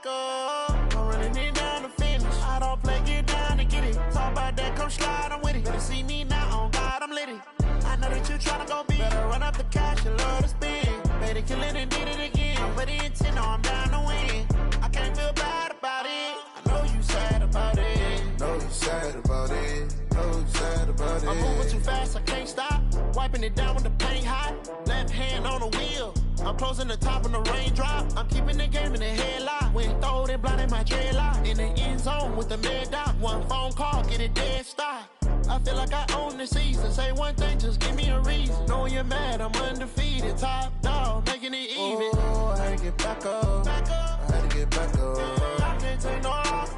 up. I'm running it down to finish. I don't play, get down to get it. Talk about that, come slide, I'm with it. Better see me now, on God, I'm lit it. I know that you tryna go big. Better run up the cash and love to spin. Better kill it and did it again. But the intent, no, I'm down to win. I can't feel bad about it. I know you sad about it. Know you sad about it. Know you sad about it. I'm moving too fast, I can't stop. Wiping it down with the paint hot. Left hand on the wheel. I'm closing the top when the raindrop. I'm keeping the game in the headlock. When throwed and blinded my dreadlock. In the end zone with the mad dot. One phone call, get it dead stop. I feel like I own the season. Say one thing, just give me a reason. Knowing you're mad, I'm undefeated. Top dog, making it even. Oh, I had to get back up. Back up. I had to get back up. I can't take no loss.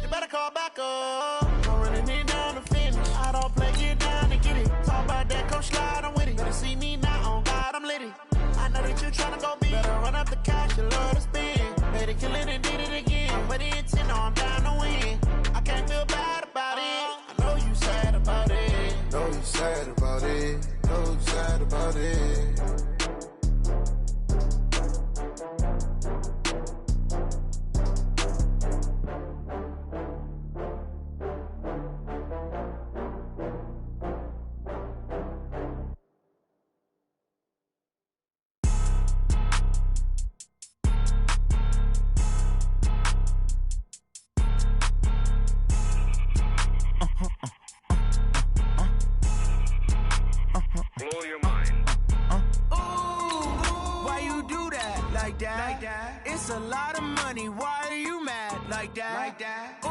You better call back up. I'm running it down to finish. I don't play, get down to get it. Talk about that, come slide, I'm with it. Better see me now, on God, I'm lit it. I know that you tryna go big. Better run up the cash, you love to spin. Better kill it and did it again. But the intent, no, I'm down to win. I can't feel bad about it. I know you sad about it. Know you sad about it. Know you sad about it. Blow your mind. Why you do that like that? It's a lot of money. Why are you mad like that? Ooh,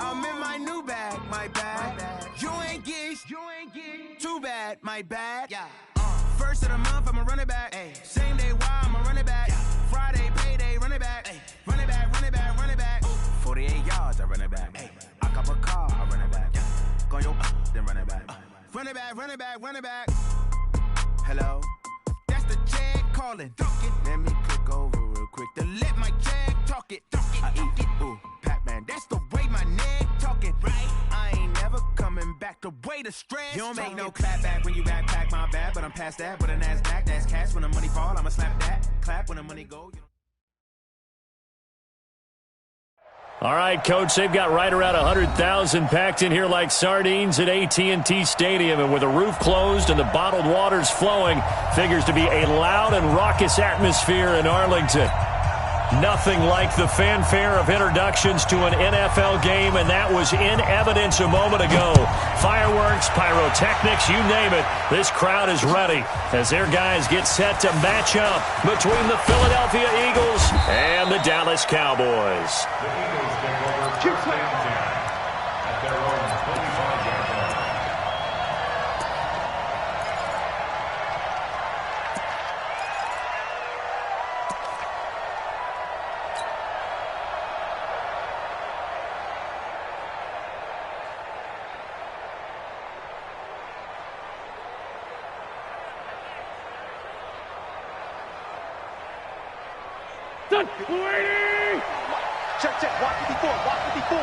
I'm in my new bag, my bad. You ain't get too bad, my bad. Yeah. First of the month, I'ma run it back. Ay. Same day, why I'ma run it back. Yeah. Friday, payday, run it back. Ay. Run it back, run it back, run it back. 48 yards, I run it back. Ay. I cop a car, I run it back. Yeah. Go yo, then run it back. Run it back, run it back, run it back. Hello? That's the check calling. Let me click over real quick to let my check talk it. I eat it, ooh, Pac-Man. That's the way my neck talking. Right? I ain't never coming back the way the stress. You don't make no clap back when you backpack, my bad. But I'm past that with a NASDAQ. That's cash when the money fall. I'ma slap that. Clap when the money go. All right, Coach, they've got right around 100,000 packed in here like sardines at AT&T Stadium. And with the roof closed and the bottled waters flowing, figures to be a loud and raucous atmosphere in Arlington. Nothing like the fanfare of introductions to an NFL game, and that was in evidence a moment ago. Fireworks, pyrotechnics, you name it. This crowd is ready as their guys get set to match up between the Philadelphia Eagles and the Dallas Cowboys. Check, 154, 154.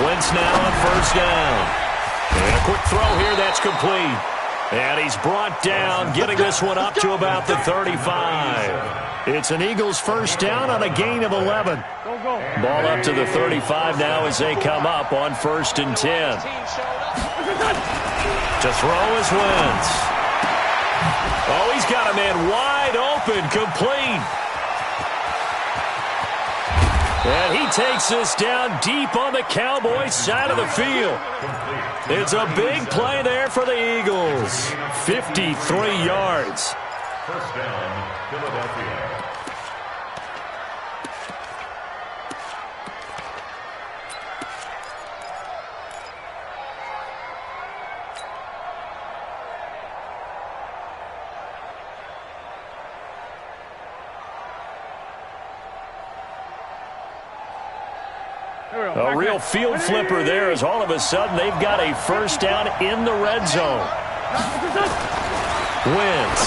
Wentz now on first down. And a quick throw here that's complete. And he's brought down, getting this one up to about the 35. It's an Eagles first down on a gain of 11. Ball up to the 35 now as they come up on 1st and 10. To throw is Wentz. Oh, he's got a man wide open, complete. And he takes this down deep on the Cowboys side of the field. It's a big play there for the Eagles. 53 yards. First down, Philadelphia. A real field flipper there as all of a sudden they've got a first down in the red zone. Wentz.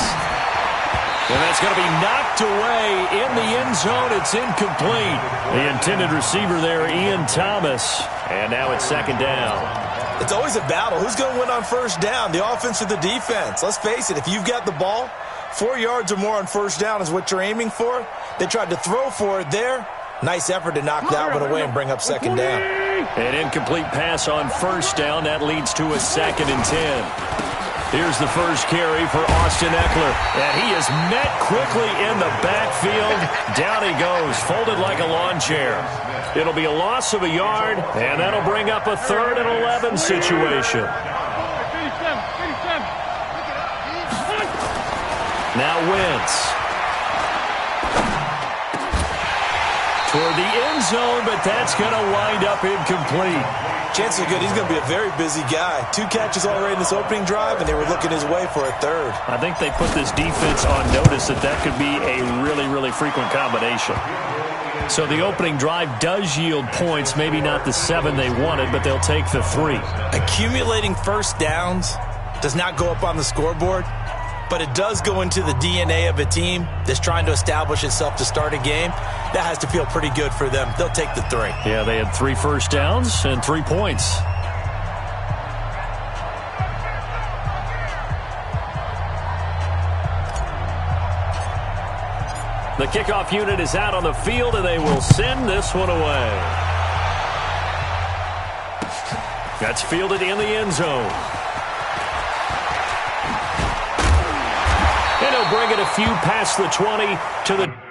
And that's going to be knocked away in the end zone. It's incomplete. The intended receiver there, Ian Thomas. And now it's 2nd down. It's always a battle. Who's going to win on first down, the offense or the defense? Let's face it, if you've got the ball, 4 yards or more on first down is what you're aiming for. They tried to throw for it there. Nice effort to knock that one away and bring up second down. An incomplete pass on first down. That leads to a 2nd and 10. Here's the first carry for Austin Eckler. And he is met quickly in the backfield. Down he goes, folded like a lawn chair. It'll be a loss of a yard, and that'll bring up a 3rd and 11 situation. Now Wentz. Toward the end zone, but that's going to wind up incomplete. Chances are good he's going to be a very busy guy. 2 catches already in this opening drive, and they were looking his way for a 3rd. I think they put this defense on notice that could be a really, really frequent combination. So the opening drive does yield points, maybe not the 7 they wanted, but they'll take the 3. Accumulating first downs does not go up on the scoreboard, but it does go into the DNA of a team that's trying to establish itself to start a game. That has to feel pretty good for them. They'll take the 3. Yeah, they had 3 first downs and 3 points. The kickoff unit is out on the field, and they will send this one away. That's fielded in the end zone. And he'll bring it a few past the 20 to the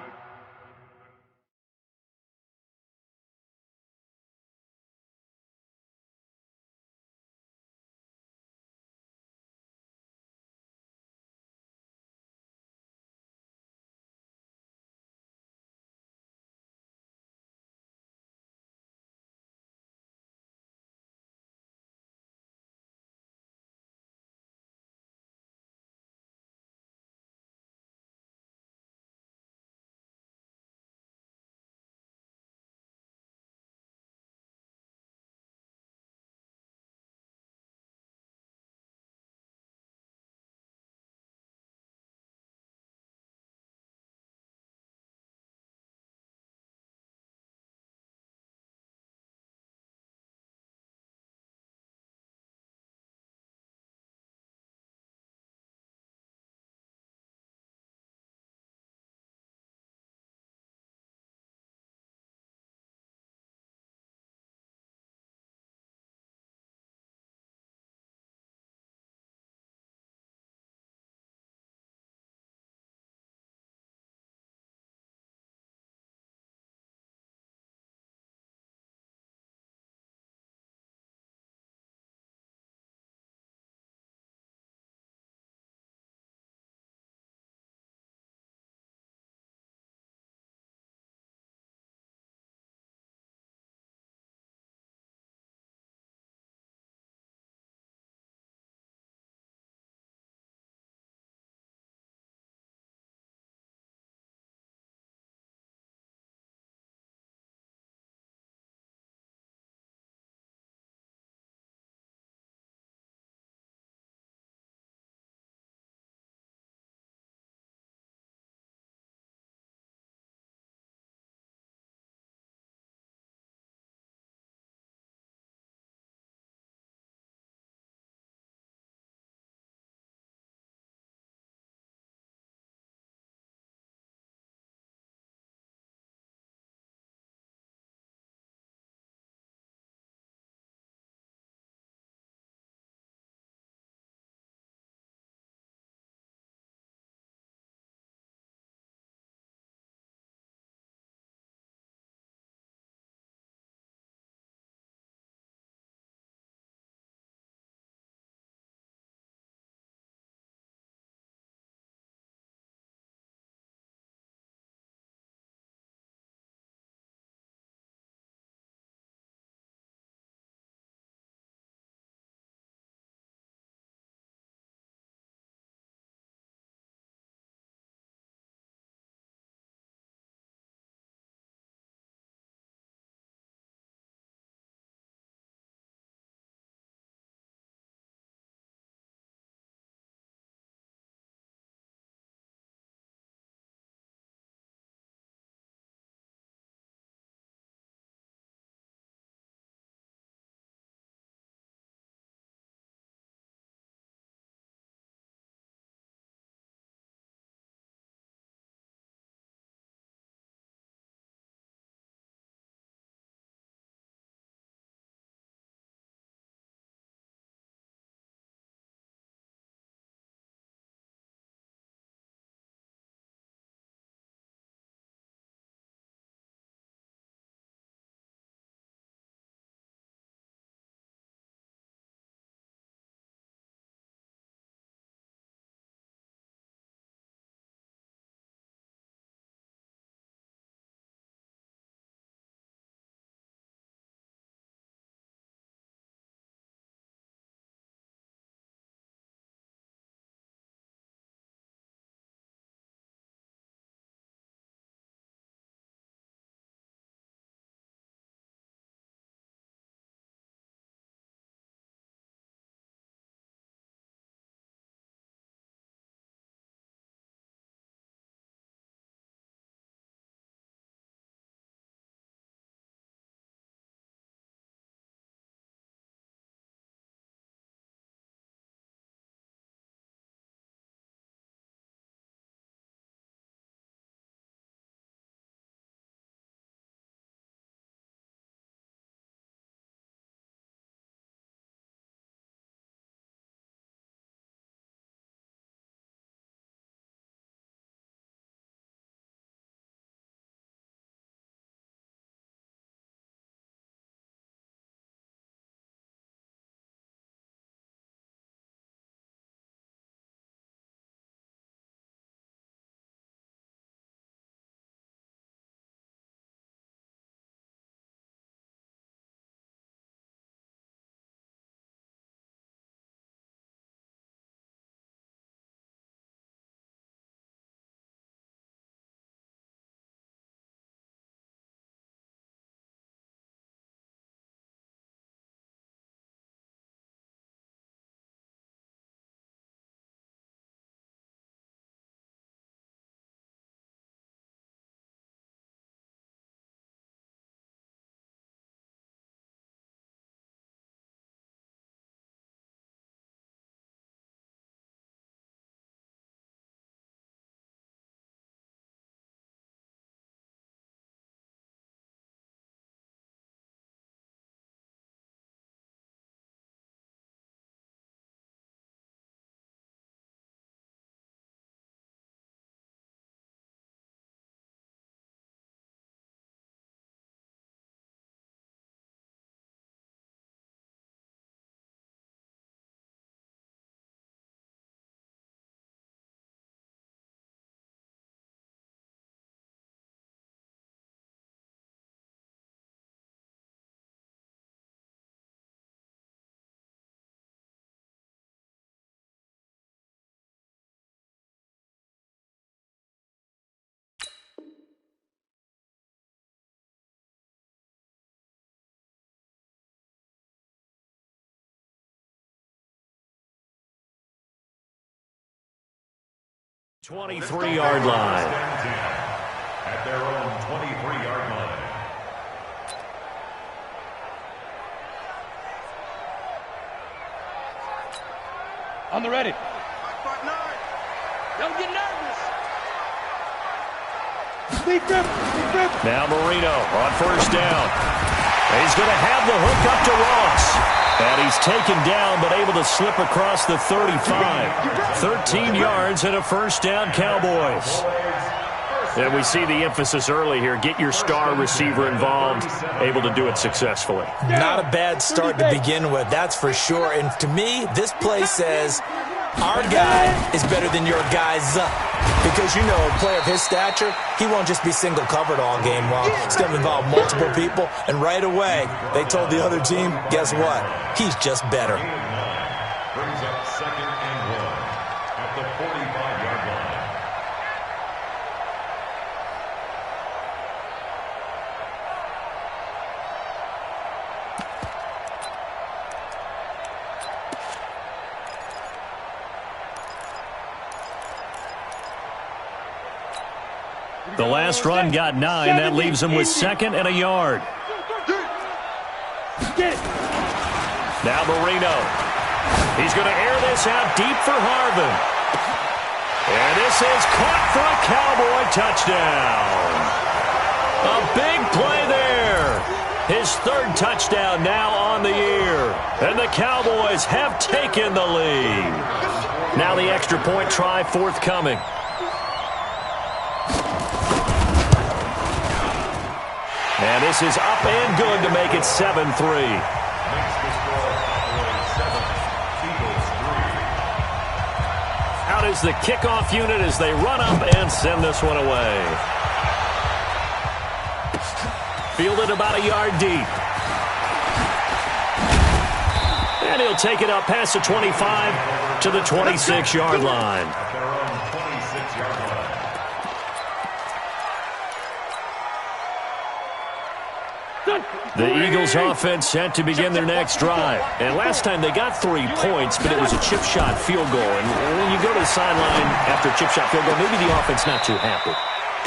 23-yard line. At their own 23-yard line. On the ready. Don't get nervous. Now Marino on first down. And he's going to have the hook up to Ross. And he's taken down but able to slip across the 35. 13 yards and a first down, Cowboys. And we see the emphasis early here. Get your star receiver involved, able to do it successfully. Not a bad start to begin with, that's for sure. And to me, this play says our guy is better than your guy's. Because, you know, a player of his stature, he won't just be single covered all game long. It's going to involve multiple people. And right away, they told the other team, guess what? He's just better. Brings up second and 1 at the 45-yard line. The last run got 9. That leaves him with second and a yard. Now Marino. He's going to air this out deep for Harvin. And this is caught for a Cowboy touchdown. A big play there. His third touchdown now on the year. And the Cowboys have taken the lead. Now the extra point try forthcoming. And this is up and good to make it 7-3. Makes the score Cowboys 7, Eagles 3. Out is the kickoff unit as they run up and send this one away. Fielded about a yard deep. And he'll take it up past the 25 to the 26-yard line. At their own 26-yard line. The Eagles offense set to begin their next drive. And last time they got 3 points, but it was a chip shot field goal. And when you go to the sideline after a chip shot field goal, maybe the offense not too happy.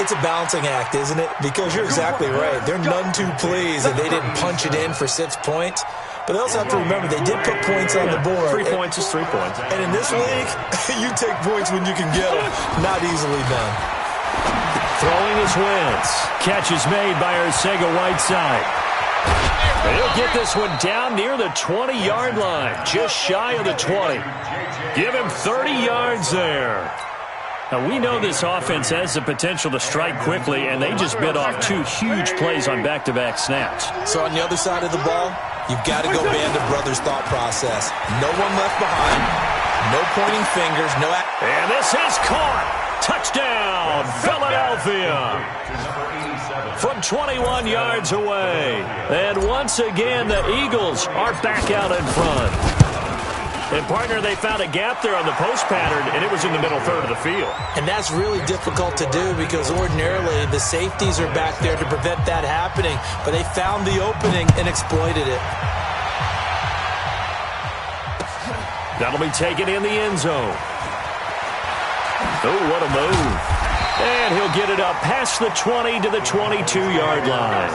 It's a balancing act, isn't it? Because you're exactly right. They're none too pleased that they didn't punch it in for 6 points. But they also have to remember they did put points on the board. 3 points is 3 points. And in this league, you take points when you can get them. Not easily done. Throwing his Wentz. Catch is made by Arcega-Whiteside. He'll get this one down near the 20-yard line, just shy of the 20. Give him 30 yards there. Now, we know this offense has the potential to strike quickly, and they just bit off 2 huge plays on back-to-back snaps. So on the other side of the ball, you've got to go Band of Brothers thought process. No one left behind, no pointing fingers, no... And this is caught. Touchdown, Philadelphia. From 21 yards away. And once again, the Eagles are back out in front. And, partner, they found a gap there on the post pattern, and it was in the middle third of the field. And that's really difficult to do because ordinarily the safeties are back there to prevent that happening. But they found the opening and exploited it. That'll be taken in the end zone. Oh, what a move. And he'll get it up past the 20 to the 22-yard line.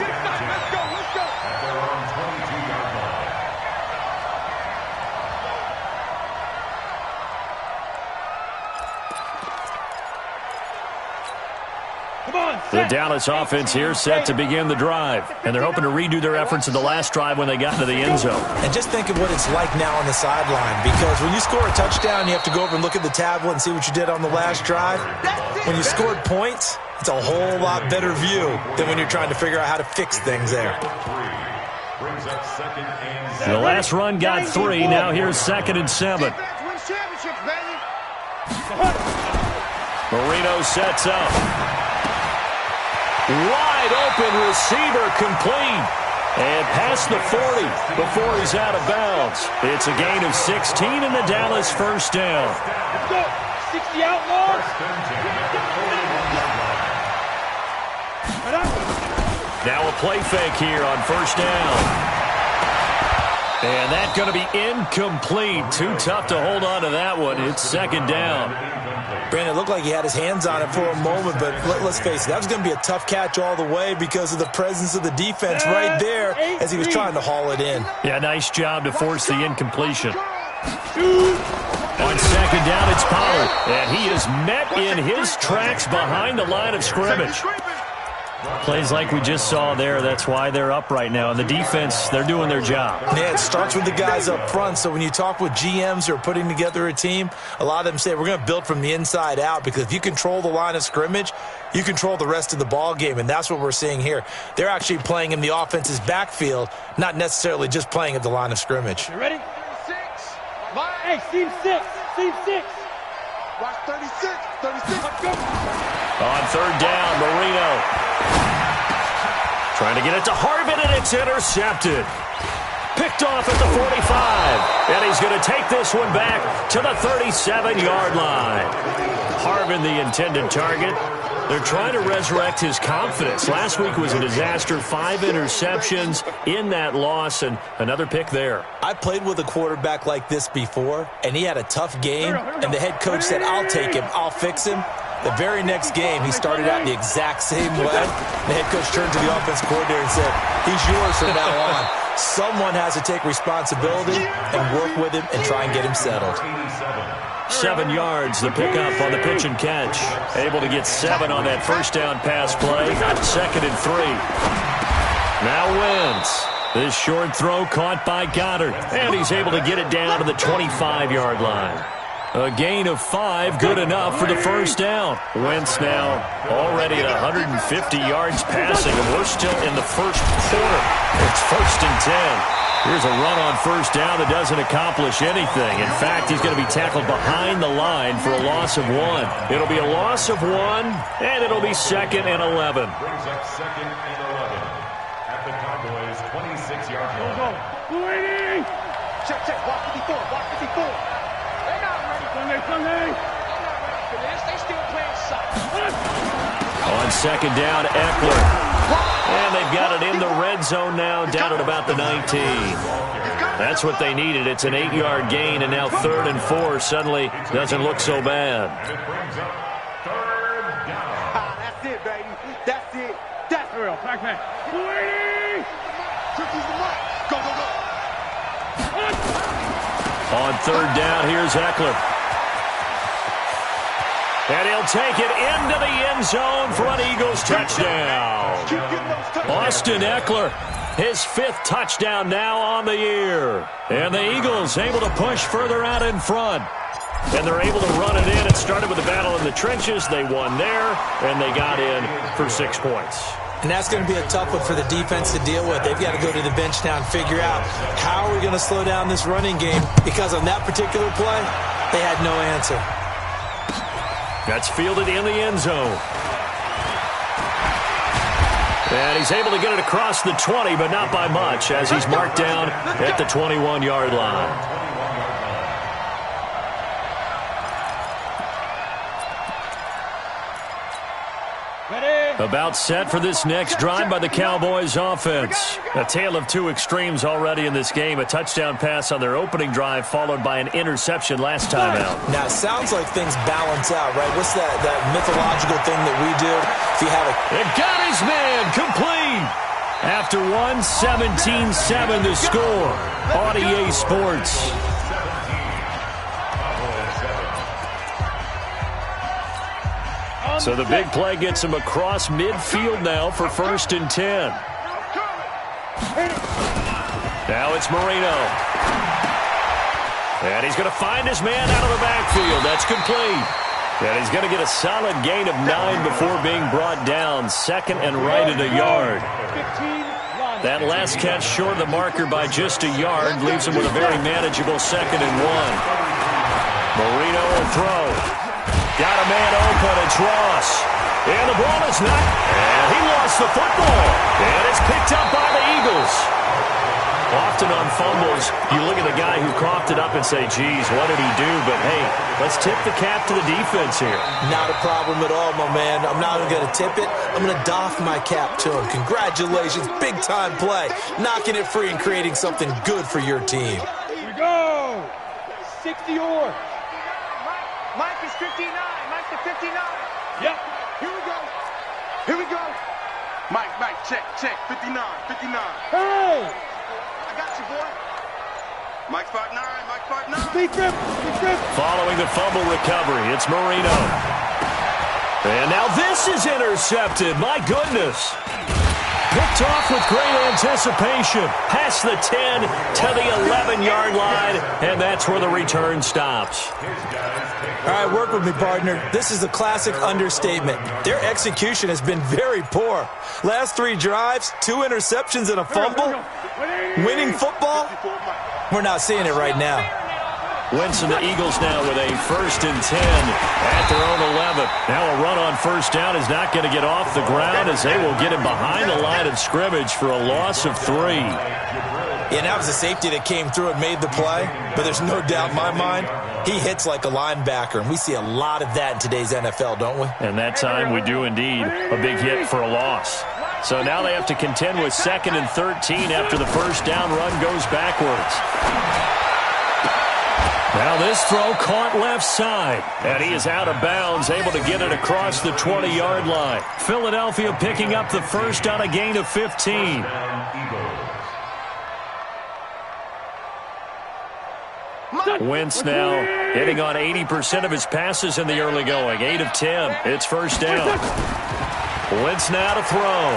The Dallas offense here set to begin the drive. And they're hoping to redo their efforts in the last drive when they got into the end zone. And just think of what it's like now on the sideline. Because when you score a touchdown, you have to go over and look at the tablet and see what you did on the last drive. When you scored points, it's a whole lot better view than when you're trying to figure out how to fix things there. The last run got 3. Now here's 2nd and 7. Marino sets up. Wide open receiver complete. And past the 40 before he's out of bounds. It's a gain of 16 and the Dallas first down. Let's go. 60 outlaws. Now a play fake here on first down. And that's going to be incomplete. Too tough to hold on to that one. It's 2nd down. Brandon, it looked like he had his hands on it for a moment, but let's face it, that was going to be a tough catch all the way because of the presence of the defense right there as he was trying to haul it in. Yeah, nice job to force the incompletion. On second down, it's Pollard, and he is met in his tracks behind the line of scrimmage. Plays like we just saw there. That's why they're up right now. And the defense, they're doing their job. Yeah, it starts with the guys up front. So when you talk with GMs who are putting together a team, a lot of them say we're going to build from the inside out, because if you control the line of scrimmage, you control the rest of the ball game, and that's what we're seeing here. They're actually playing in the offense's backfield, not necessarily just playing at the line of scrimmage. You ready? 6. Hey, team 6. Team 6. Watch 36. 36. Let's go. On third down, Marino trying to get it to Harvin, and it's intercepted. Picked off at the 45, and he's going to take this one back to the 37-yard line. Harvin, the intended target. They're trying to resurrect his confidence. Last week was a disaster, 5 interceptions in that loss, and another pick there. I played with a quarterback like this before, and he had a tough game, and the head coach said, I'll take him, I'll fix him. The very next game, he started out the exact same way. The head coach turned to the offense coordinator and said, he's yours from now on. Someone has to take responsibility and work with him and try and get him settled. 7 yards, the pickup on the pitch and catch. Able to get 7 on that first down pass play. 2nd and 3. Now wins. This short throw caught by Goddard, and he's able to get it down to the 25-yard line. A gain of 5, good enough for the first down. Wentz now already at 150 yards passing, and we're still in the first quarter. It's 1st and 10. Here's a run on first down that doesn't accomplish anything. In fact, he's going to be tackled behind the line for a loss of 1. It'll be a loss of 1, and it'll be 2nd and 11. Brings up 2nd and 11 at the Cowboys' 26-yard line. Check, check. Watch 54. Watch 54. They're not ready. They're not ready for this. They still playing soccer. On second down, Eckler. And they've got it in the red zone now, down at about the 19. That's what they needed. It's an 8-yard gain, and now 3rd and 4 suddenly doesn't look so bad. And it brings up 3rd down. That's it, baby. That's it. That's real. Back. Go, go, go. On 3rd down, here's Eckler. And he'll take it into the end zone for an Eagles touchdown. Austin Eckler, his 5th touchdown now on the year. And the Eagles able to push further out in front. And they're able to run it in. It started with a battle in the trenches. They won there, and they got in for 6 points. And that's going to be a tough one for the defense to deal with. They've got to go to the bench now and figure out how are we going to slow down this running game, because on that particular play, they had no answer. That's fielded in the end zone. And he's able to get it across the 20, but not by much, as he's marked down at the 21-yard line. About set for this next drive by the Cowboys offense. A tale of 2 extremes already in this game. A touchdown pass on their opening drive, followed by an interception last time out. Now, it sounds like things balance out, right? What's that mythological thing that we do? If you have a... It got his man complete. After 1, 17-7 the score. On EA Sports. So the big play gets him across midfield now for 1st and 10. Now it's Marino. And he's going to find his man out of the backfield. That's complete. And he's going to get a solid gain of 9 before being brought down. 2nd and right at a yard. That last catch short of the marker by just a yard leaves him with a very manageable 2nd and 1. Marino will throw. Got a man open, it's Ross. And the ball is not, and he lost the football. And it's picked up by the Eagles. Often on fumbles, you look at the guy who coughed it up and say, geez, what did he do? But, hey, let's tip the cap to the defense here. Not a problem at all, my man. I'm not even going to tip it. I'm going to doff my cap to him. Congratulations, big-time play. Knocking it free and creating something good for your team. Here we go. 60 or. Mike is 59. Mike Yep. Here we go. Here we go. Mike, check. 59. Hey! I got you, boy. Mike 5'9". Big grip. Following the fumble recovery, it's Marino. And now this is intercepted. My goodness. Picked off with great anticipation. Past the 10 to the 11-yard line, and that's where the return stops. All right, work with me, partner. This is a classic understatement. Their execution has been very poor. Last 3 drives, 2 interceptions and a fumble. Winning football? We're not seeing it right now. Wentz and the Eagles now with a 1st and 10 at their own 11. Now a run on first down is not going to get off the ground as they will get him behind the line of scrimmage for a loss of 3. Yeah, that was a safety that came through and made the play, but there's no doubt in my mind he hits like a linebacker, and we see a lot of that in today's NFL, don't we? And that time we do indeed a big hit for a loss. So now they have to contend with 2nd and 13 after the first down run goes backwards. Now this throw caught left side, and he is out of bounds, able to get it across the 20-yard line. Philadelphia picking up the first on a gain of 15. Wentz now hitting on 80% of his passes in the early going. 8 of 10. It's first down. Wentz now to throw.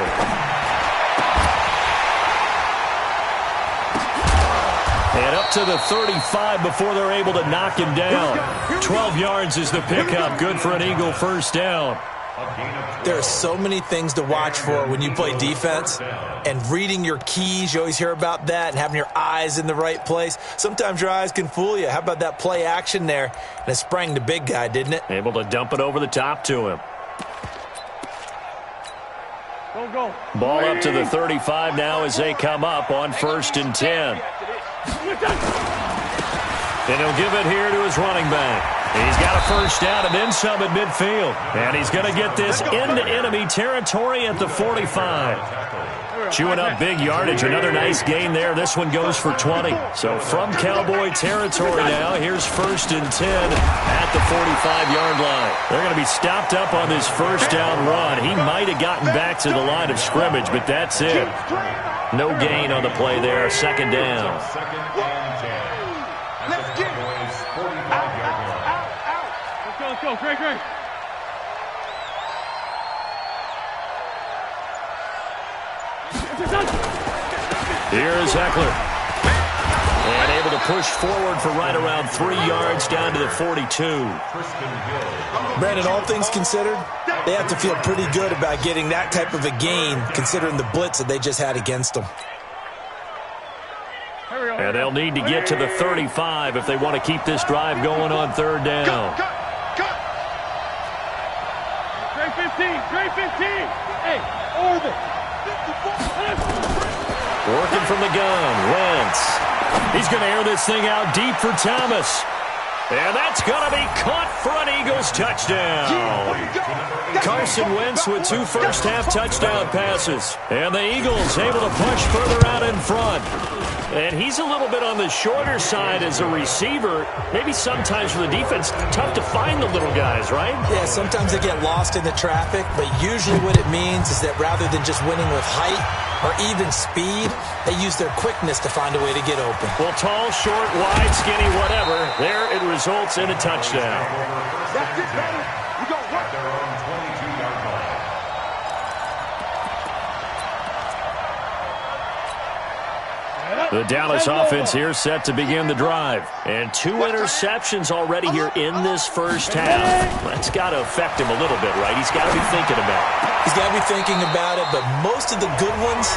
And up to the 35 before they're able to knock him down. 12 yards is the pickup. Good for an Eagle first down. There are so many things to watch for when you play defense. And reading your keys, you always hear about that, and having your eyes in the right place. Sometimes your eyes can fool you. How about that play action there? And it sprang the big guy, didn't it? Able to dump it over the top to him. Go. Ball up to the 35 now as they come up on 1st and 10. And he'll give it here to his running back. He's got a first down and then some at midfield. And he's going to get this into enemy territory at the 45. Chewing up big yardage. Another nice gain there. This one goes for 20. So from Cowboy territory now, here's 1st and 10 at the 45-yard line. They're going to be stopped up on this first down run. He might have gotten back to the line of scrimmage, but that's it. No gain on the play there. 2nd down. Let's get it. Let's go. Great. Here's Eckler. And able to push forward for right around 3 yards down to the 42. Brandon, all things considered, they have to feel pretty good about getting that type of a gain considering the blitz that they just had against them. And they'll need to get to the 35 if they want to keep this drive going on 3rd down. Great 15. Hey, orbit. Working from the gun, Wentz. He's going to air this thing out deep for Thomas. And that's going to be caught for an Eagles touchdown. Carson Wentz with 2 first-half touchdown passes. And the Eagles able to push further out in front. And he's a little bit on the shorter side as a receiver. Maybe sometimes for the defense, tough to find the little guys, right? Yeah, sometimes they get lost in the traffic, but usually what it means is that rather than just winning with height or even speed, they use their quickness to find a way to get open. Well, tall, short, wide, skinny, whatever, there it results in a touchdown. That's it, baby. We go work. Their own 22-yard line. The Dallas offense here set to begin the drive. And 2 interceptions already here in this first half. That's got to affect him a little bit, right? He's got to be thinking about it. He's got to be thinking about it, but most of the good ones,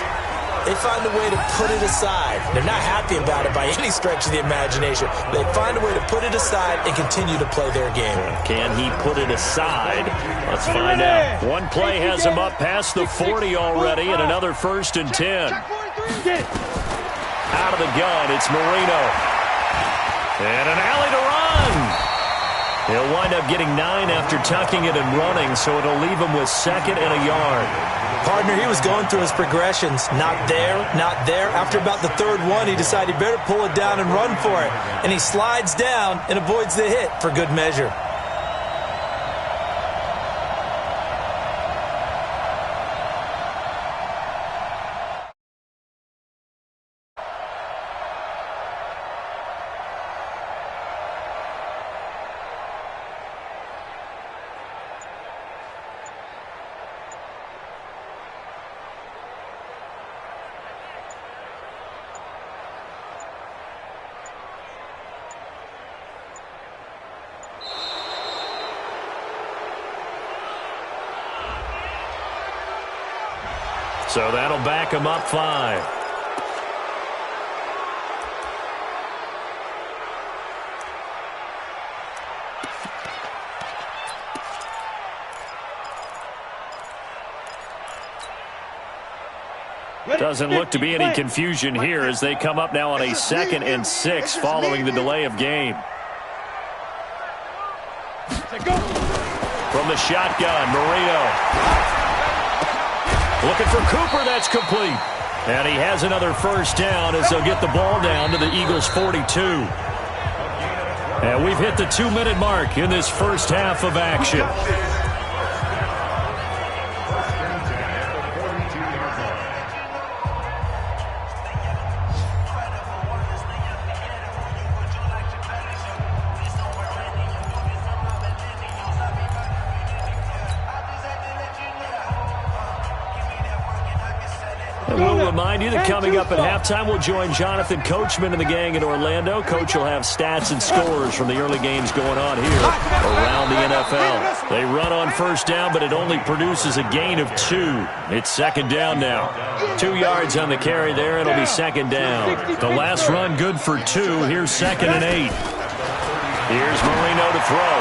they find a way to put it aside. They're not happy about it by any stretch of the imagination. They find a way to put it aside and continue to play their game. Can he put it aside? Let's find out. One play has him up past the 40 already, and another 1st and 10. Out of the gun, it's Marino. And an alley to run. He'll wind up getting 9 after tucking it and running, so it'll leave him with 2nd and a yard. Partner, he was going through his progressions. Not there, not there. After about the 3rd one, he decided he better pull it down and run for it. And he slides down and avoids the hit for good measure. So that'll back him up 5. Doesn't look to be any confusion here as they come up now on a 2nd and 6 following the delay of game. From the shotgun, Marino. Looking for Cooper, that's complete. And he has another first down as they'll get the ball down to the Eagles' 42. And we've hit the 2-minute mark in this first half of action. We'll remind you that coming up at halftime, we'll join Jonathan Coachman and the gang in Orlando. Coach will have stats and scores from the early games going on here around the NFL. They run on first down, but it only produces a gain of 2. It's 2nd down now. 2 yards on the carry there. It'll be 2nd down. The last run good for 2. Here's 2nd and 8. Here's Marino to throw.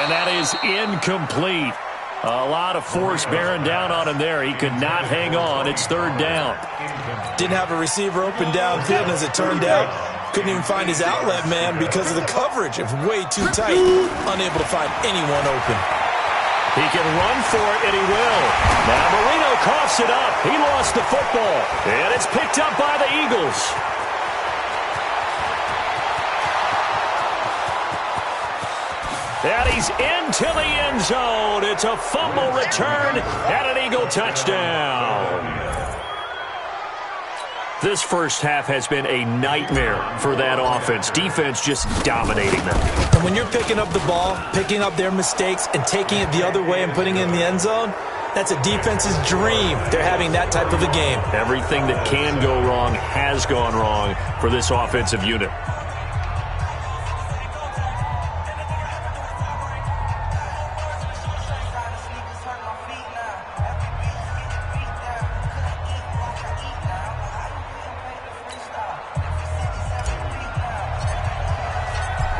And that is incomplete. A lot of force bearing down on him there. He could not hang on. It's 3rd down. Didn't have a receiver open downfield, as it turned out. Couldn't even find his outlet man because of the coverage. It was way too tight. Unable to find anyone open. He can run for it, and he will. Now Marino coughs it up. He lost the football. And it's picked up by the Eagles. And he's into the end zone. It's a fumble return and an Eagle touchdown. This first half has been a nightmare for that offense. Defense just dominating them. And when you're picking up the ball, picking up their mistakes, and taking it the other way and putting it in the end zone, that's a defense's dream. They're having that type of a game. Everything that can go wrong has gone wrong for this offensive unit.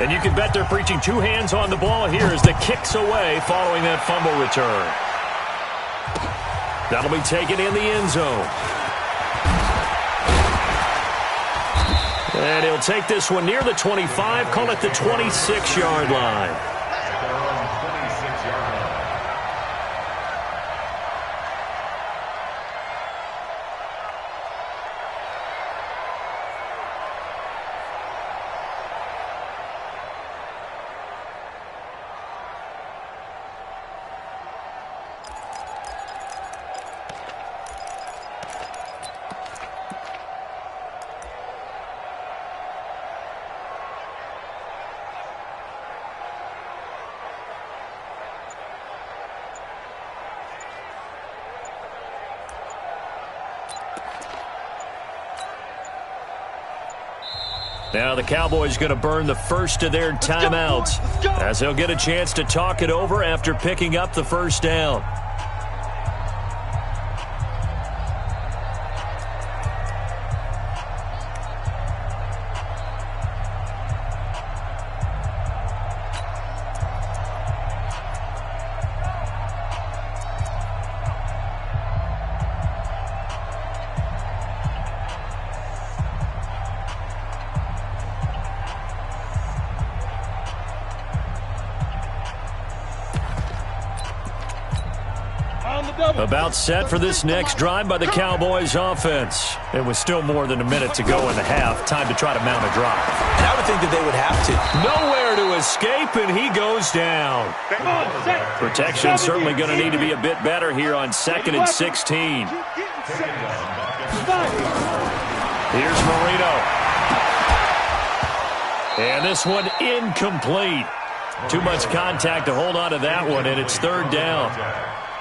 And you can bet they're preaching 2 hands on the ball here as the kick's away following that fumble return. That'll be taken in the end zone. And he'll take this one near the 25, call it the 26-yard line. Now the Cowboys going to burn the first of their timeouts as they'll get a chance to talk it over after picking up the first down. About set for this next drive by the Cowboys offense. It was still more than a minute to go in the half. Time to try to mount a drive. And I would think that they would have to. Nowhere to escape, and he goes down. Protection certainly going to need to be a bit better here on 2nd and 16. Here's Marino. And this one incomplete. Too much contact to hold on to that one, and it's 3rd down.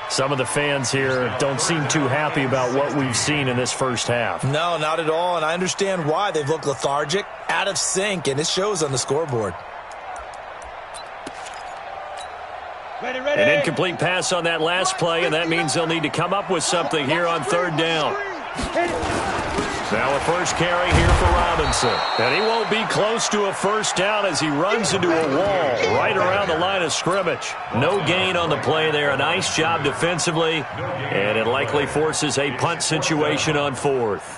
Some of the fans here don't seem too happy about what we've seen in this first half. No, not at all, and I understand why. They've looked lethargic, out of sync, and it shows on the scoreboard. An incomplete pass on that last play, and that means they'll need to come up with something here on third down. Now a first carry here for Robinson. And he won't be close to a first down as he runs into a wall right around the line of scrimmage. No gain on the play there. A nice job defensively, and it likely forces a punt situation on fourth.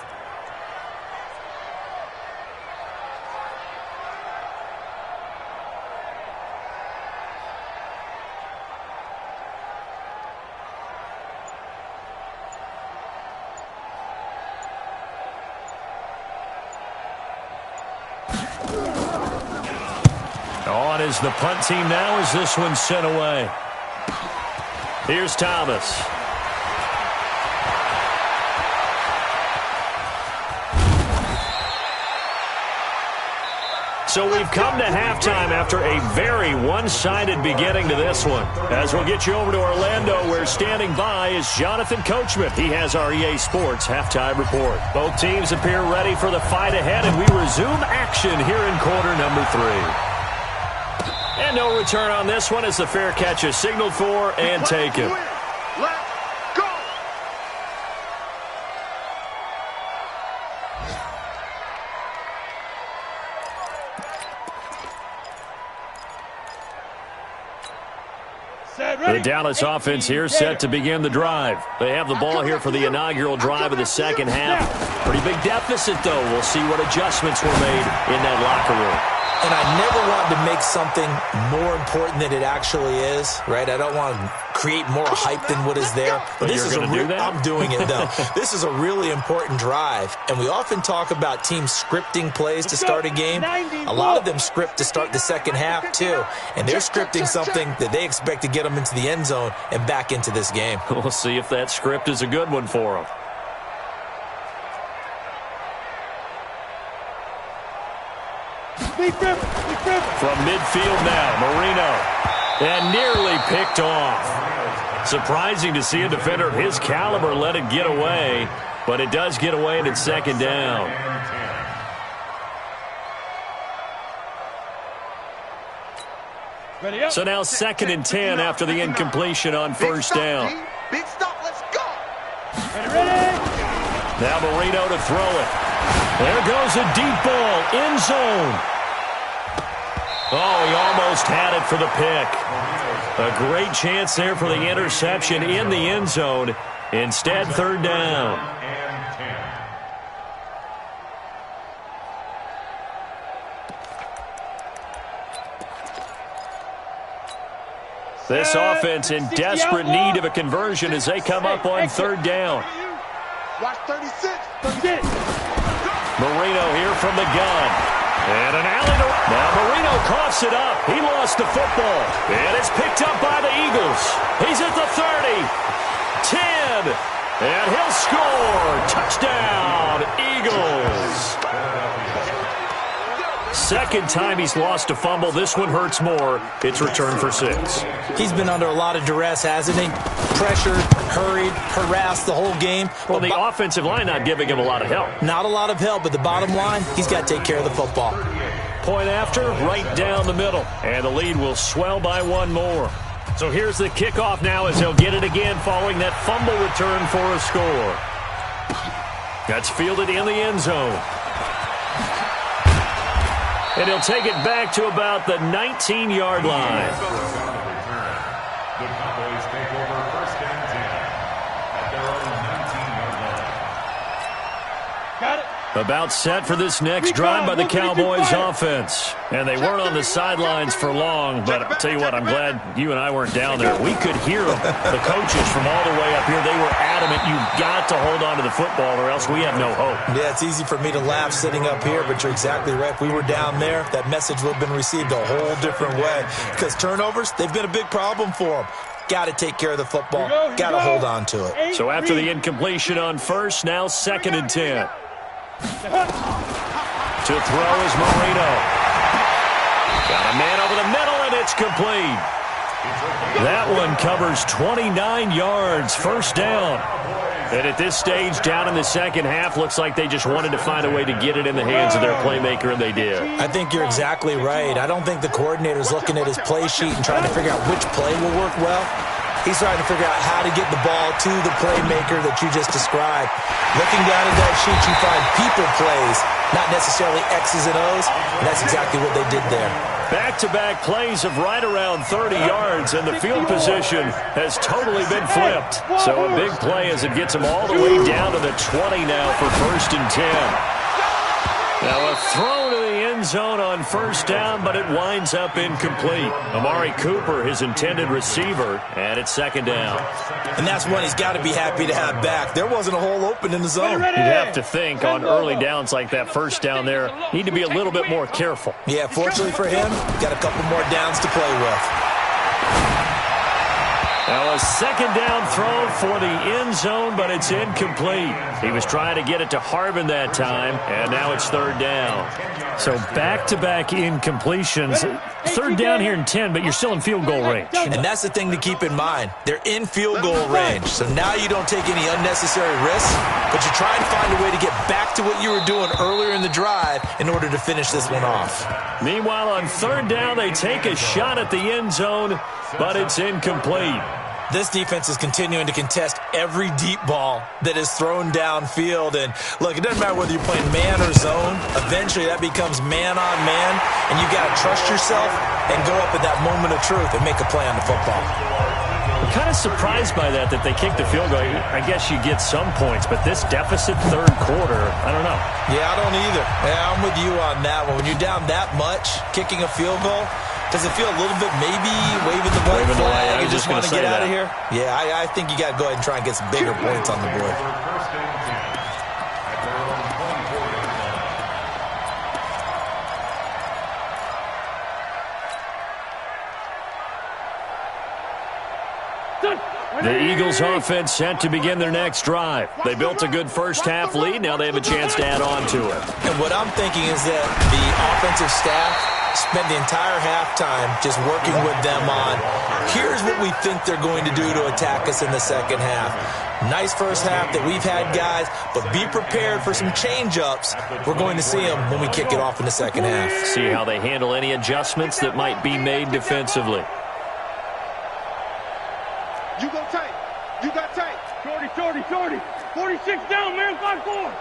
On is the punt team now as this one's sent away. Here's Thomas. So we've come to halftime after a very one-sided beginning to this one. As we'll get you over to Orlando, where standing by is Jonathan Coachman. He has our EA Sports halftime report. Both teams appear ready for the fight ahead, and we resume action here in quarter number 3. And no return on this one as the fair catch is signaled for and taken. Let's go! The Dallas offense here set to begin the drive. They have the ball here for the inaugural drive of the second half. Pretty big deficit, though. We'll see what adjustments were made in that locker room. And I never wanted to make something more important than it actually is, right? I don't want to create more hype than what is there. But this is I'm doing it, though. This is a really important drive. And we often talk about teams scripting plays to start a game. A lot of them script to start the second half, too. And they're scripting something that they expect to get them into the end zone and back into this game. We'll see if that script is a good one for them. From midfield now, Marino. And nearly picked off. Surprising to see a defender of his caliber let it get away, but it does get away and it's second down. So now second and 10 after the incompletion on first down. Big stop, let's go! Now Marino to throw it. There goes a deep ball, end zone. Oh, he almost had it for the pick. A great chance there for the interception in the end zone. Instead, third down. This offense in desperate need of a conversion as they come up on third down. Watch 36. Marino here from the gun. And an alley to... Now Marino coughs it up. He lost the football. And it's picked up by the Eagles. He's at the 30. 10. And he'll score. Touchdown, Eagles. Second time he's lost a fumble. This one hurts more. It's returned for 6. He's been under a lot of duress, hasn't he? Pressured, hurried, harassed the whole game. Well, the offensive line not giving him a lot of help. Not a lot of help, but the bottom line, he's got to take care of the football. Point after, right down the middle. And the lead will swell by one more. So here's the kickoff now as they'll get it again following that fumble return for a score. That's fielded in the end zone. And he'll take it back to about the 19-yard line. The Cowboys take over first and 10 at their own 19-yard line. Got it. About set for this next drive by the Cowboys offense. And they weren't on the sidelines for long, but I'll tell you what, I'm glad you and I weren't down there. We could hear them. The coaches from all the way up here, they were adamant, you've got to hold on to the football or else we have no hope. Yeah, it's easy for me to laugh sitting up here, but you're exactly right. If we were down there, that message would have been received a whole different way. Because turnovers, they've been a big problem for them. Got to take care of the football. Got to hold on to it. So after the incompletion on first, now second and 10. To throw is Marino. Got a man over the middle, and it's complete. That one covers 29 yards, first down. And at this stage, down in the second half, looks like they just wanted to find a way to get it in the hands of their playmaker, and they did. I think you're exactly right. I don't think the coordinator's looking at his play sheet and trying to figure out which play will work well. He's trying to figure out how to get the ball to the playmaker that you just described. Looking down at that sheet, you find people plays, not necessarily X's and O's, and that's exactly what they did there. Back-to-back plays of right around 30 yards, and the field position has totally been flipped. So a big play as it gets them all the way down to the 20 now for 1st and 10. Now a throw to the end zone on 1st down, but it winds up incomplete. Amari Cooper, his intended receiver, and it's 2nd down. And that's one he's got to be happy to have back. There wasn't a hole open in the zone. You'd have to think on early downs like that 1st down there, need to be a little bit more careful. Yeah, fortunately for him, got a couple more downs to play with. Now a 2nd down throw for the end zone, but it's incomplete. He was trying to get it to Harbin that time, and now it's 3rd down. So back-to-back incompletions. 3rd down here in 10, but you're still in field goal range. And that's the thing to keep in mind. They're in field goal range, so now you don't take any unnecessary risks, but you're trying to find a way to get back to what you were doing earlier in the drive in order to finish this one off. Meanwhile, on 3rd down, they take a shot at the end zone, but it's incomplete. This defense is continuing to contest every deep ball that is thrown downfield. And, look, it doesn't matter whether you're playing man or zone. Eventually, that becomes man-on-man, and you got to trust yourself and go up at that moment of truth and make a play on the football. I'm kind of surprised by that they kicked the field goal. I guess you get some points, but this deficit 3rd quarter, I don't know. Yeah, I don't either. Yeah, I'm with you on that one. When you're down that much, kicking a field goal, does it feel a little bit maybe waving the white flag? You just want to get out of here? Yeah, I think you got to go ahead and try and get some bigger points on the board. The Eagles offense set to begin their next drive. They built a good 1st half lead. Now they have a chance to add on to it. And what I'm thinking is that the offensive staff spent the entire halftime just working with them on, here's what we think they're going to do to attack us in the 2nd half. Nice 1st half that we've had, guys, but be prepared for some change-ups. We're going to see them when we kick it off in the 2nd half. See how they handle any adjustments that might be made defensively. You go tight. You got tight. 40. 46 down, man. 5-4.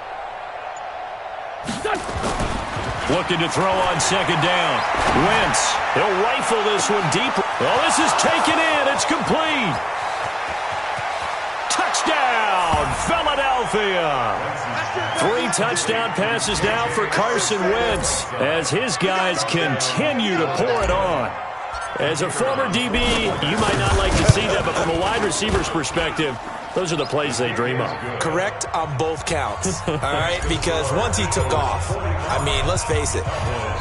Looking to throw on 2nd down. Wentz, he'll rifle this one deep. Oh, this is taken in. It's complete. Touchdown, Philadelphia. 3 touchdown passes now for Carson Wentz as his guys continue to pour it on. As a former DB, you might not like to see that, but from a wide receiver's perspective, those are the plays they dream of. Correct on both counts, all right? Because once he took off, I mean, let's face it,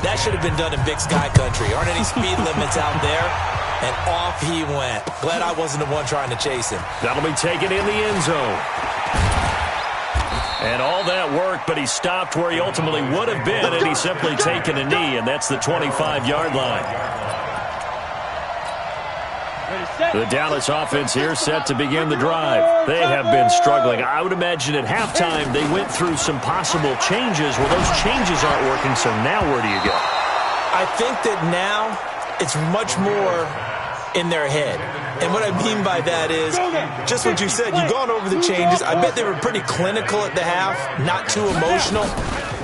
that should have been done in Big Sky Country. Aren't any speed limits out there? And off he went. Glad I wasn't the one trying to chase him. That'll be taken in the end zone. And all that worked, but he stopped where he ultimately would have been, and he's simply taken a knee, and that's the 25-yard line. The Dallas offense here set to begin the drive. They have been struggling. I would imagine at halftime they went through some possible changes. Well, those changes aren't working, so now where do you go? I think that now it's much more in their head. And what I mean by that is just what you said. You've gone over the changes. I bet they were pretty clinical at the half, not too emotional.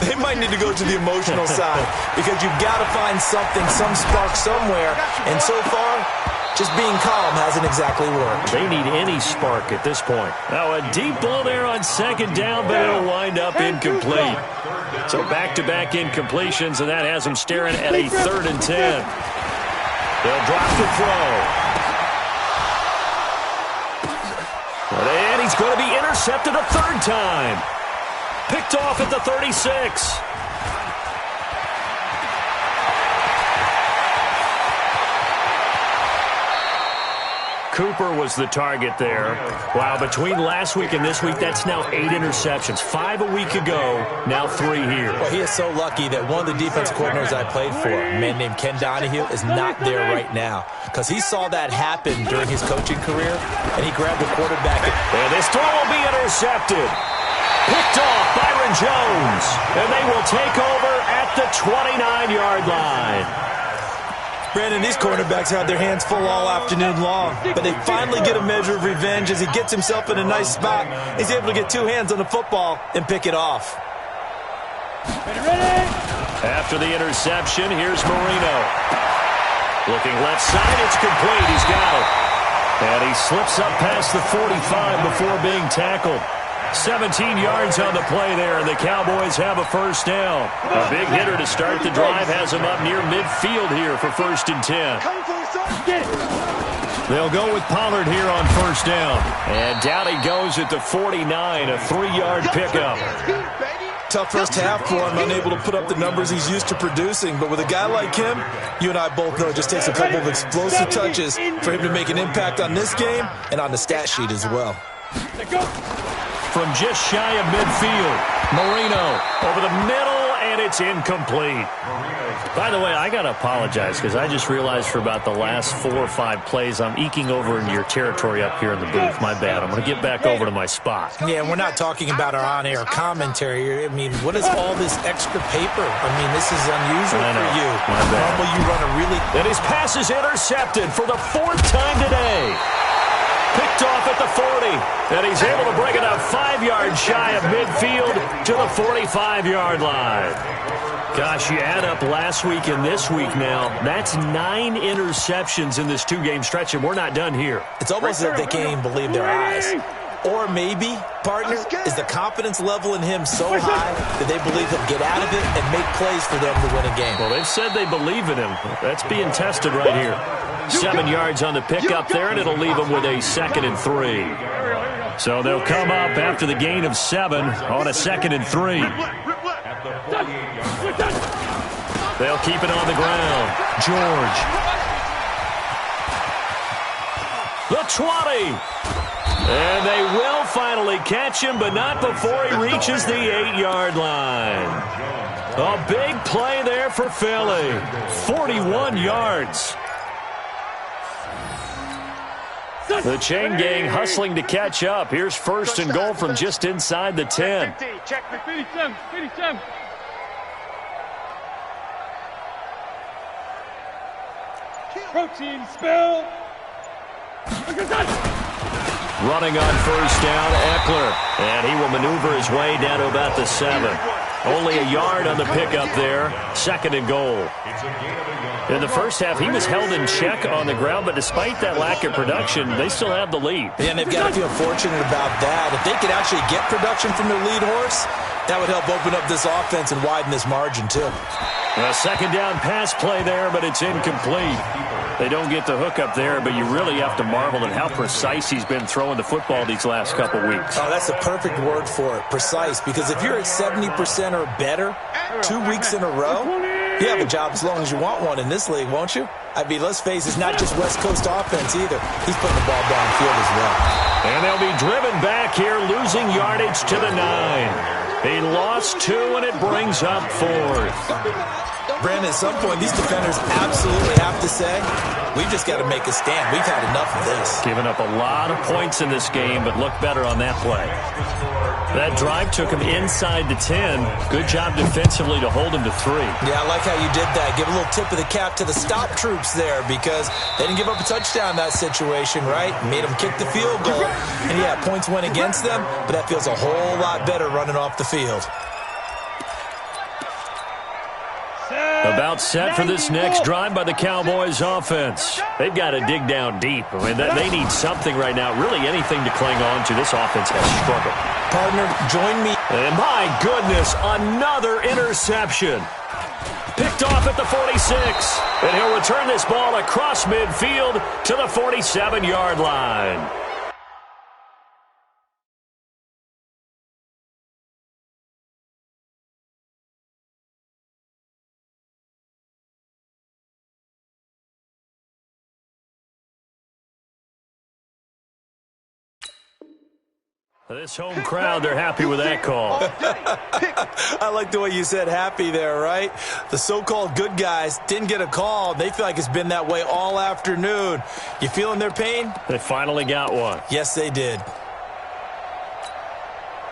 They might need to go to the emotional side because you've got to find something, some spark somewhere. And so far, just being calm hasn't exactly worked. They need any spark at this point. Now a deep ball there on 2nd down, but it'll wind up incomplete. So back-to-back incompletions, and that has them staring at a 3rd and 10. They'll drop the throw. And he's going to be intercepted a 3rd time. Picked off at the 36. Cooper was the target there. Wow, between last week and this week, that's now 8 interceptions. 5 a week ago, now 3 here. Well, he is so lucky that one of the defense coordinators I played for, a man named Ken Donahue, is not there right now. Because he saw that happen during his coaching career, and he grabbed the quarterback. And this throw will be intercepted. Picked off Byron Jones. And they will take over at the 29-yard line. Brandon, these cornerbacks had their hands full all afternoon long, but they finally get a measure of revenge as he gets himself in a nice spot. He's able to get 2 hands on the football and pick it off. Ready? After the interception, here's Marino. Looking left side, it's complete. He's got it. And he slips up past the 45 before being tackled. 17 yards on the play there, and the Cowboys have a first down. A big hitter to start the drive has him up near midfield here for 1st and 10. They'll go with Pollard here on first down. And down he goes at the 49, a 3-yard pickup. Tough first half for him, unable to put up the numbers he's used to producing. But with a guy like him, you and I both know it just takes a couple of explosive touches for him to make an impact on this game and on the stat sheet as well. From just shy of midfield, Marino over the middle, and it's incomplete. By the way, I got to apologize because I just realized for about the last 4 or 5 plays, I'm eking over into your territory up here in the booth. My bad. I'm going to get back over to my spot. Yeah, we're not talking about our on-air commentary here. I mean, what is all this extra paper? I mean, this is unusual for you. My bad. Normally you run a really... And his pass is intercepted for the 4th time today. Picked off at the 40, and he's able to bring it up 5 yards shy of midfield to the 45-yard line. Gosh, you add up last week and this week now, that's 9 interceptions in this 2-game stretch, and we're not done here. It's almost as if they can't even believe their eyes. Or maybe, partner, is the confidence level in him so high that they believe he'll get out of it and make plays for them to win a game. Well, they've said they believe in him. That's being tested right here. 7 yards on the pickup there, and it'll leave them with a 2nd and 3. So they'll come up after the gain of 7 on a 2nd and 3. They'll keep it on the ground. George. The 20. And they will finally catch him, but not before he reaches the 8-yard line. A big play there for Philly. 41 yards. The chain gang hustling to catch up. Here's 1st and goal from just inside the 10. Protein spill. Running on first down, Eckler. And he will maneuver his way down to about the 7. Only a yard on the pickup there. 2nd and goal. In the first half, he was held in check on the ground, but despite that lack of production, they still have the lead. Yeah, and they've got to feel fortunate about that. If they could actually get production from their lead horse, that would help open up this offense and widen this margin, too. A 2nd down pass play there, but it's incomplete. They don't get the hook up there, but you really have to marvel at how precise he's been throwing the football these last couple weeks. Oh, that's the perfect word for it, precise, because if you're at 70% or better 2 weeks in a row, you have a job as long as you want one in this league, won't you? I mean, let's face it, it's not just West Coast offense either. He's putting the ball downfield as well. And they'll be driven back here, losing yardage to the 9. He lost 2, and it brings up 4th. Brandon, at some point, these defenders absolutely have to say, we've just got to make a stand. We've had enough of this. Giving up a lot of points in this game, but look better on that play. That drive took him inside the 10. Good job defensively to hold him to 3. Yeah, I like how you did that. Give a little tip of the cap to the stop troops there because they didn't give up a touchdown in that situation, right? Made them kick the field goal. And, yeah, points went against them, but that feels a whole lot better running off the field. About set for this next drive by the Cowboys offense. They've got to dig down deep. I mean, they need something right now, really anything to cling on to. This offense has struggled. Partner, join me. And my goodness, another interception. Picked off at the 46. And he'll return this ball across midfield to the 47-yard line. This home crowd, they're happy with that call. I like the way you said happy there, right? The so-called good guys didn't get a call. They feel like it's been that way all afternoon. You feeling their pain? They finally got one. Yes, they did.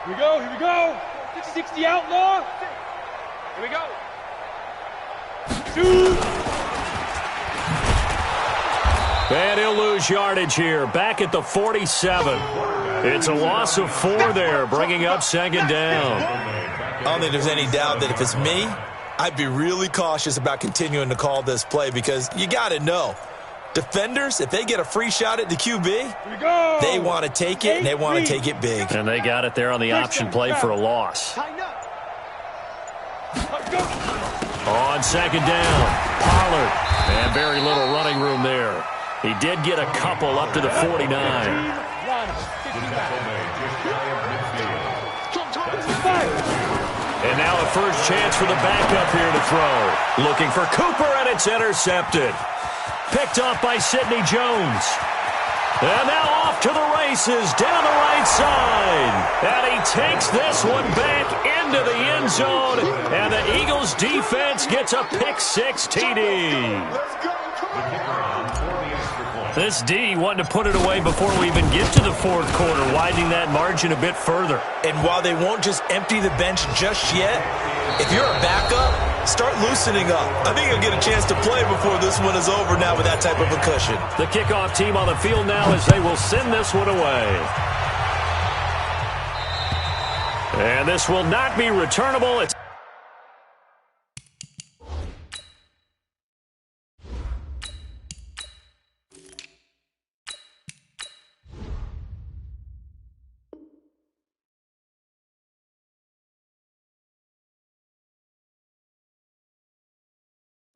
Here we go, here we go. 60 outlaw. Here we go. Shoot. And he'll lose yardage here. Back at the 47. It's a loss of 4 there, bringing up second down. I don't think there's any doubt that if it's me, I'd be really cautious about continuing to call this play because you got to know. Defenders, if they get a free shot at the QB, they want to take it, and they want to take it big. And they got it there on the option play for a loss. On second down, Pollard. And very little running room there. He did get a couple up to the 49. And now a first chance for the backup here to throw. Looking for Cooper, and it's intercepted. Picked off by Sidney Jones. And now off to the races down the right side. And he takes this one back into the end zone. And the Eagles defense gets a pick-6 TD. This D wanted to put it away before we even get to the fourth quarter, widening that margin a bit further. And while they won't just empty the bench just yet, if you're a backup, start loosening up. I think you'll get a chance to play before this one is over now with that type of a cushion. The kickoff team on the field now as they will send this one away. And this will not be returnable. It's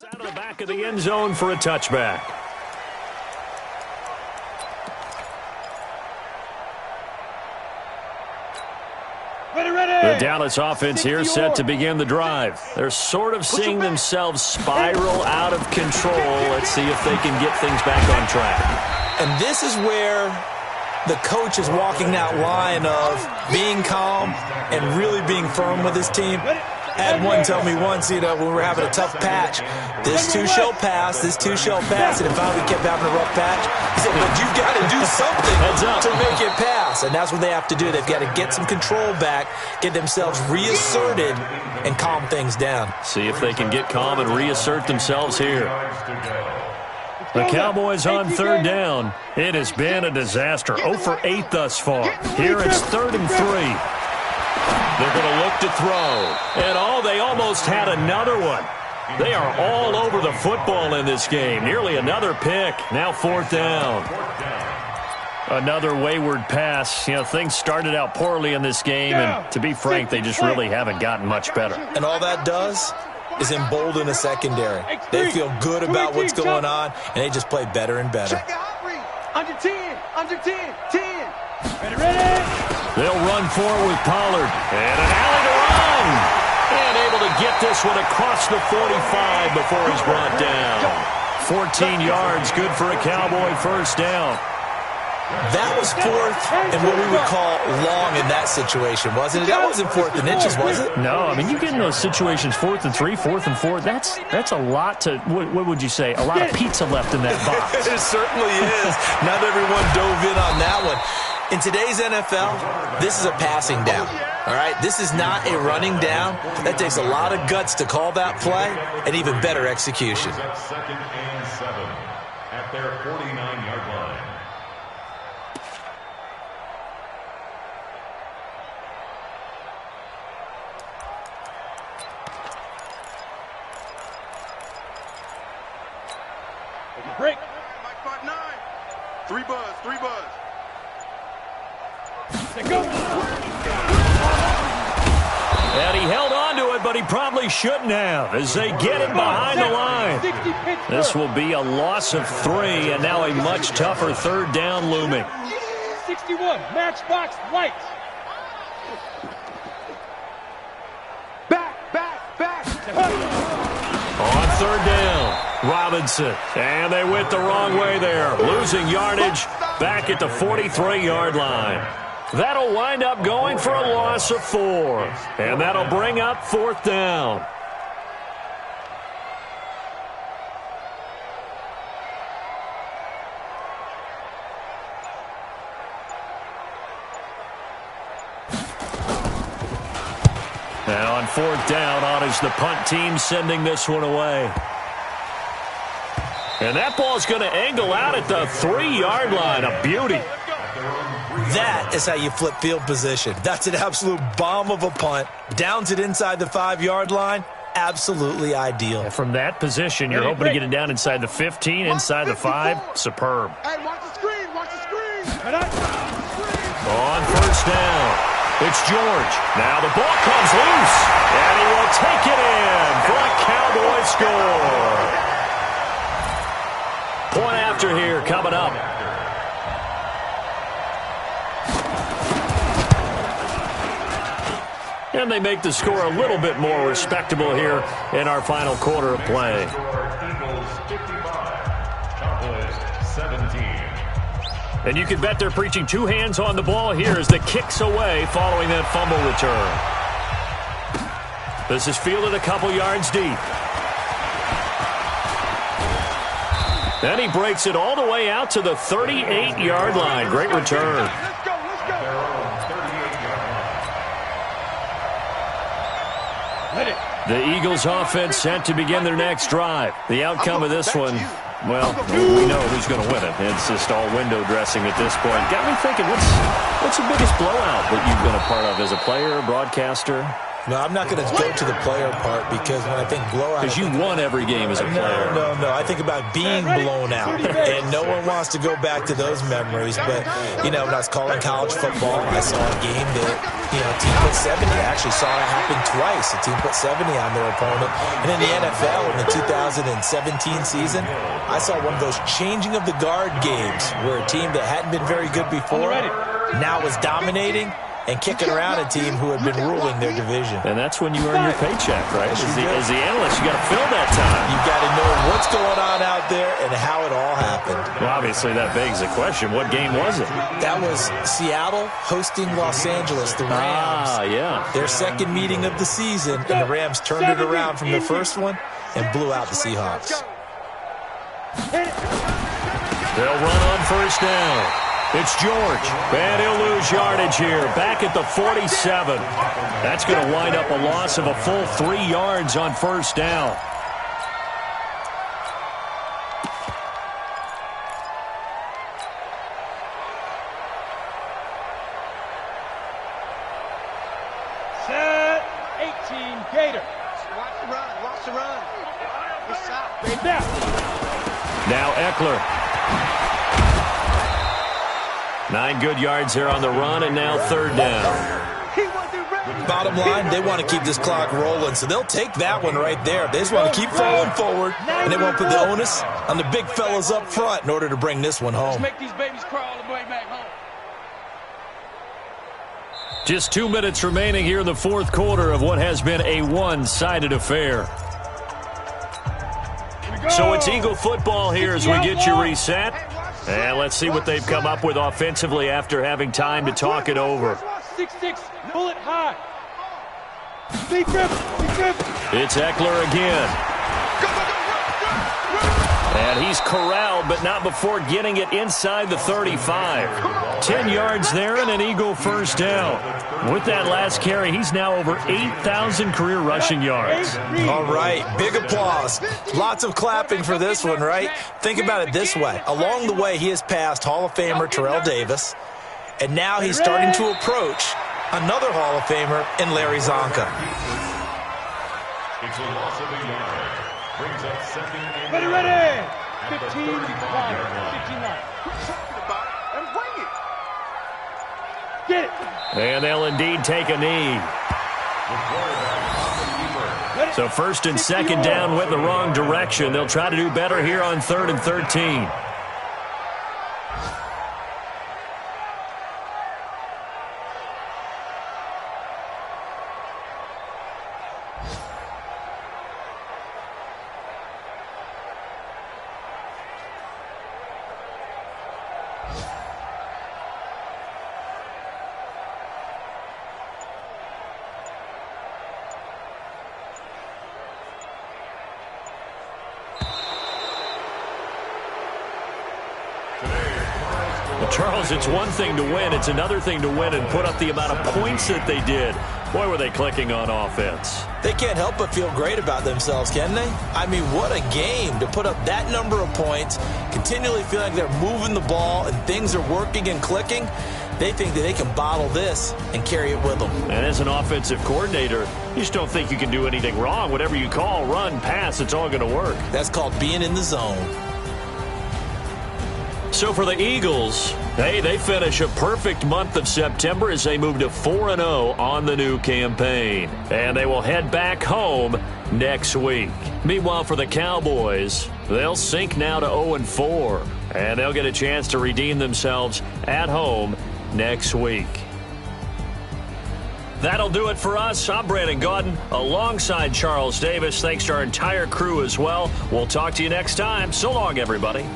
out of the back of the end zone for a touchback. The Dallas offense here set to begin the drive. They're sort of seeing themselves spiral out of control. Let's see if they can get things back on track. And this is where the coach is walking that line of being calm and really being firm with his team. I had one tell me once, when we were having a tough patch, this too shall pass, this too shall pass, and if finally we kept having a rough patch, he said, but you've got to do something to make it pass, and that's what they have to do. They've got to get some control back, get themselves reasserted, and calm things down. See if they can get calm and reassert themselves here. The Cowboys on third down. It has been a disaster. 0 for 8 thus far. Here it's 3rd and 3. They're going to look to throw. And they almost had another one. They are all over the football in this game. Nearly another pick. Now 4th down. Another wayward pass. Things started out poorly in this game, and to be frank, they just really haven't gotten much better. And all that does is embolden a secondary. They feel good about what's going on, and they just play better and better. Under 10, under 10, 10. Ready. They'll run forward with Pollard. And an alley to run. And able to get this one across the 45 before he's brought down. 14 yards, good for a Cowboy first down. That was 4th and what we would call long in that situation, wasn't it? That wasn't 4th and inches, was it? No, I mean, you get in those situations 4th and 3, 4th and 4. That's a lot to, what would you say, a lot of pizza left in that box. It certainly is. Not everyone dove in on that one. In today's NFL, this is a passing down, all right? This is not a running down. That takes a lot of guts to call that play and even better execution. 2nd and 7 at their 49-yard line. Break. Mike 5'9". 3 buzz, 3 buzz. Go. And he held on to it, but he probably shouldn't have as they get him behind the line. This will be a loss of 3, and now a much tougher 3rd down looming. 61, matchbox lights. Back. On 3rd down, Robinson. And they went the wrong way there, losing yardage back at the 43-yard line. That'll wind up going for a loss of 4. And that'll bring up 4th down. Now on 4th down, on is the punt team sending this one away. And that ball's going to angle out at the 3-yard line. A beauty. That is how you flip field position. That's an absolute bomb of a punt. Downs it inside the 5-yard line. Absolutely ideal. And from that position, you're hoping to get it down inside the 15, inside the 5. Superb. Hey, watch the screen. Watch the screen. On 1st down. It's George. Now the ball comes loose. And he will take it in for a Cowboy score. Point after here coming up. And they make the score a little bit more respectable here in our final quarter of play. Eagles 55, Cowboys 17. And you can bet they're preaching 2 hands on the ball here as the kick's away following that fumble return. This is fielded a couple yards deep. Then he breaks it all the way out to the 38-yard line. Great return. Let's go. The Eagles offense set to begin their next drive. The outcome of this one, well, we know who's going to win it. It's just all window dressing at this point. Got me thinking, what's the biggest blowout that you've been a part of as a player, broadcaster? No, I'm not going to go to the player part because when I think blowout... Because you won every game as a player. No. I think about being blown out. And no one wants to go back to those memories. But, when I was calling college football, I saw a game that, a team put 70. I actually saw it happen twice. A team put 70 on their opponent. And in the NFL, in the 2017 season, I saw one of those changing of the guard games where a team that hadn't been very good before now was dominating and kicking around a team who had been ruling their division. And that's when you earn your paycheck, right? As the analyst, you got to fill that time. You got to know what's going on out there and how it all happened. Well, obviously, that begs the question, what game was it? That was Seattle hosting Los Angeles, the Rams. Yeah. Their second meeting of the season, and the Rams turned it around from the first one and blew out the Seahawks. They'll run on 1st down. It's George, and he'll lose yardage here, back at the 47. That's going to wind up a loss of a full 3 yards on 1st down. Set 18 Gator. Watch the run. Now Eckler. 9 good yards there on the run, and now 3rd down. Bottom line, they want to keep this clock rolling, so they'll take that one right there. They just want to keep falling forward, and they won't put the onus on the big fellas up front in order to bring this one home. Make these babies crawl the way back home. Just 2 minutes remaining here in the 4th quarter of what has been a one-sided affair. So it's Eagle football here as we get you reset. And let's see what they've come up with offensively after having time to talk it over. 6-6, bullet high. It's Eckler again. And he's corralled, but not before getting it inside the 35. 10 yards there and an Eagle 1st down. With that last carry, he's now over 8,000 career rushing yards. All right, big applause. Lots of clapping for this one, right? Think about it this way. Along the way, he has passed Hall of Famer Terrell Davis, and now he's starting to approach another Hall of Famer in Larry Zonka. It's a loss of a yard. Brings up 2nd and Ready. 15, 59. And bring it. Get it. And they'll indeed take a knee. So 1st and 2nd down went the wrong direction. They'll try to do better here on 3rd and 13. Charles, it's one thing to win. It's another thing to win and put up the amount of points that they did. Boy, were they clicking on offense. They can't help but feel great about themselves, can they? I mean, what a game to put up that number of points, continually feeling like they're moving the ball and things are working and clicking. They think that they can bottle this and carry it with them. And as an offensive coordinator, you just don't think you can do anything wrong. Whatever you call, run, pass, it's all going to work. That's called being in the zone. So for the Eagles, hey, they finish a perfect month of September as they move to 4-0 on the new campaign. And they will head back home next week. Meanwhile, for the Cowboys, they'll sink now to 0-4. And they'll get a chance to redeem themselves at home next week. That'll do it for us. I'm Brandon Gaudin alongside Charles Davis. Thanks to our entire crew as well. We'll talk to you next time. So long, everybody.